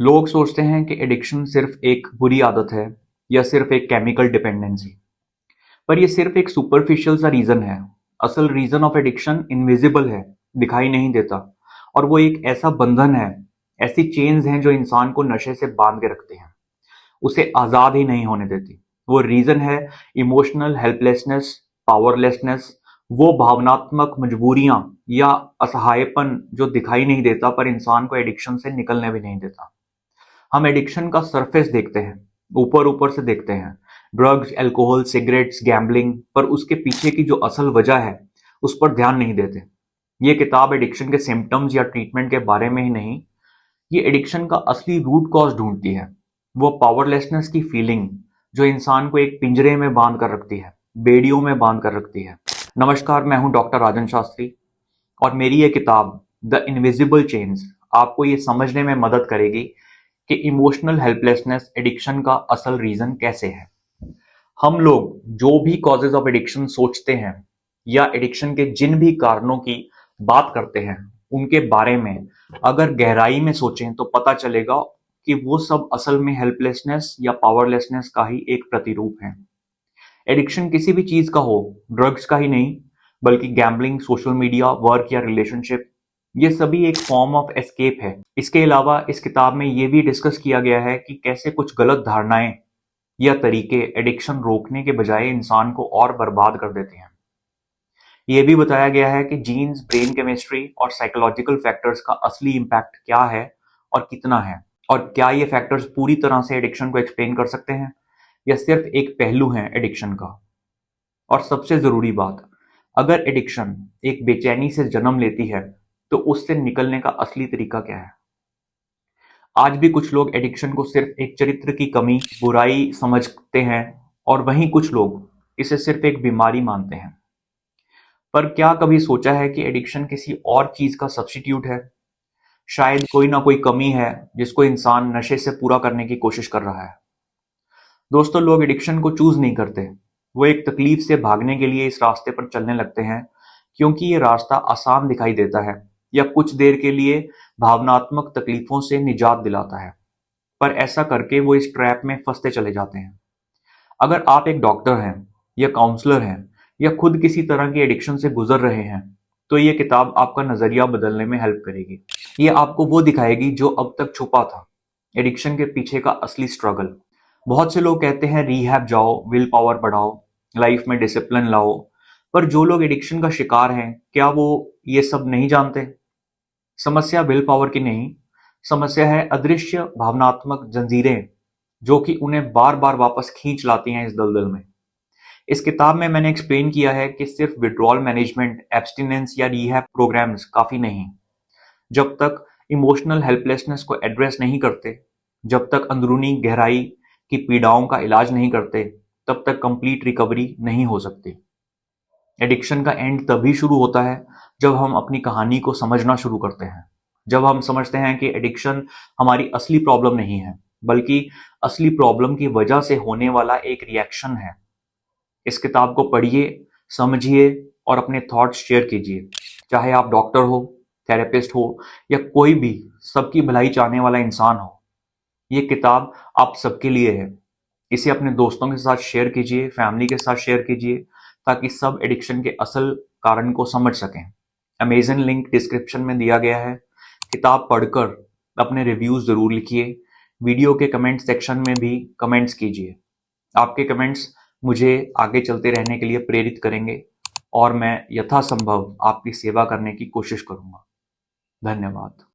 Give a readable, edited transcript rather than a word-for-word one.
लोग सोचते हैं कि एडिक्शन सिर्फ एक बुरी आदत है या सिर्फ एक केमिकल डिपेंडेंसी। पर यह सिर्फ एक सुपरफिशियल सा रीजन है। असल रीजन ऑफ एडिक्शन इनविजिबल है, दिखाई नहीं देता। और वो एक ऐसा बंधन है, ऐसी चेन्स हैं जो इंसान को नशे से बांध के रखते हैं, उसे आजाद ही नहीं होने देती। वो रीजन है इमोशनल हेल्पलेसनेस, पावरलेसनेस, वो भावनात्मक मजबूरियां या असहायपन जो दिखाई नहीं देता पर इंसान को एडिक्शन से निकलने भी नहीं देता। हम एडिक्शन का सरफेस देखते हैं, ऊपर ऊपर से देखते हैं, ड्रग्स, अल्कोहल, सिगरेट्स, गैम्बलिंग, पर उसके पीछे की जो असल वजह है उस पर ध्यान नहीं देते। ये किताब एडिक्शन के सिम्टम्स या ट्रीटमेंट के बारे में ही नहीं, ये एडिक्शन का असली रूट कॉज ढूंढती है। वो पावरलेसनेस की फीलिंग जो इंसान को एक पिंजरे में बांध कर रखती है, बेड़ियों में बांध कर रखती है। नमस्कार, मैं हूं डॉक्टर राजन शास्त्री और मेरी ये किताब द इनविजिबल चेन्स आपको ये समझने में मदद करेगी कि इमोशनल हेल्पलेसनेस एडिक्शन का असल रीजन कैसे है। हम लोग जो भी कॉजेज ऑफ एडिक्शन सोचते हैं या एडिक्शन के जिन भी कारणों की बात करते हैं उनके बारे में अगर गहराई में सोचें तो पता चलेगा कि वो सब असल में हेल्पलेसनेस या पावरलेसनेस का ही एक प्रतिरूप है। एडिक्शन किसी भी चीज का हो, ड्रग्स का ही नहीं, बल्कि गैम्बलिंग, सोशल मीडिया, वर्क या रिलेशनशिप, ये सभी एक फॉर्म ऑफ एस्केप है। इसके अलावा इस किताब में ये भी डिस्कस किया गया है कि कैसे कुछ गलत धारणाएं या तरीके एडिक्शन रोकने के बजाय इंसान को और बर्बाद कर देते हैं। ये भी बताया गया है कि जीन्स, ब्रेन केमिस्ट्री और साइकोलॉजिकल फैक्टर्स का असली इम्पैक्ट क्या है और कितना है, और क्या ये फैक्टर्स पूरी तरह से एडिक्शन को एक्सप्लेन कर सकते हैं या सिर्फ एक पहलू है एडिक्शन का। और सबसे जरूरी बात, अगर एडिक्शन एक बेचैनी से जन्म लेती है तो उससे निकलने का असली तरीका क्या है। आज भी कुछ लोग एडिक्शन को सिर्फ एक चरित्र की कमी, बुराई समझते हैं और वहीं कुछ लोग इसे सिर्फ एक बीमारी मानते हैं। पर क्या कभी सोचा है कि एडिक्शन किसी और चीज का सब्स्टिट्यूट है? शायद कोई ना कोई कमी है जिसको इंसान नशे से पूरा करने की कोशिश कर रहा है। दोस्तों, लोग एडिक्शन को चूज नहीं करते, वो एक तकलीफ से भागने के लिए इस रास्ते पर चलने लगते हैं क्योंकि ये रास्ता आसान दिखाई देता है या कुछ देर के लिए भावनात्मक तकलीफों से निजात दिलाता है। पर ऐसा करके वो इस ट्रैप में फंसते चले जाते हैं। अगर आप एक डॉक्टर हैं या काउंसलर हैं या खुद किसी तरह की एडिक्शन से गुजर रहे हैं तो ये किताब आपका नजरिया बदलने में हेल्प करेगी। ये आपको वो दिखाएगी जो अब तक छुपा था, एडिक्शन के पीछे का असली स्ट्रगल। बहुत से लोग कहते हैं रिहैब जाओ, विल पावर बढ़ाओ, लाइफ में डिसिप्लिन लाओ, पर जो लोग एडिक्शन का शिकार हैं क्या वो ये सब नहीं जानते? समस्या विल पावर की नहीं, समस्या है अदृश्य भावनात्मक जंजीरें जो कि उन्हें बार बार वापस खींच लाती हैं इस दलदल में। इस किताब में मैंने एक्सप्लेन किया है कि सिर्फ विड्रॉल मैनेजमेंट, एब्सटिनेंस या रिहैब प्रोग्राम्स काफी नहीं। जब तक इमोशनल हेल्पलेसनेस को एड्रेस नहीं करते, जब तक अंदरूनी गहराई की पीड़ाओं का इलाज नहीं करते, तब तक कंप्लीट रिकवरी नहीं हो सकती। एडिक्शन का एंड तभी शुरू होता है जब हम अपनी कहानी को समझना शुरू करते हैं, जब हम समझते हैं कि एडिक्शन हमारी असली प्रॉब्लम नहीं है, बल्कि असली प्रॉब्लम की वजह से होने वाला एक रिएक्शन है। इस किताब को पढ़िए, समझिए और अपने थॉट्स शेयर कीजिए। चाहे आप डॉक्टर हो, थेरेपिस्ट हो या कोई भी सबकी भलाई चाहने वाला इंसान हो, ये किताब आप सबके लिए है। इसे अपने दोस्तों के साथ शेयर कीजिए, फैमिली के साथ शेयर कीजिए, ताकि सब एडिक्शन के असल कारण को समझ सकें। अमेजन लिंक डिस्क्रिप्शन में दिया गया है। किताब पढ़कर अपने रिव्यूज जरूर लिखिए। वीडियो के कमेंट सेक्शन में भी कमेंट्स कीजिए। आपके कमेंट्स मुझे आगे चलते रहने के लिए प्रेरित करेंगे और मैं यथासंभव आपकी सेवा करने की कोशिश करूंगा। धन्यवाद।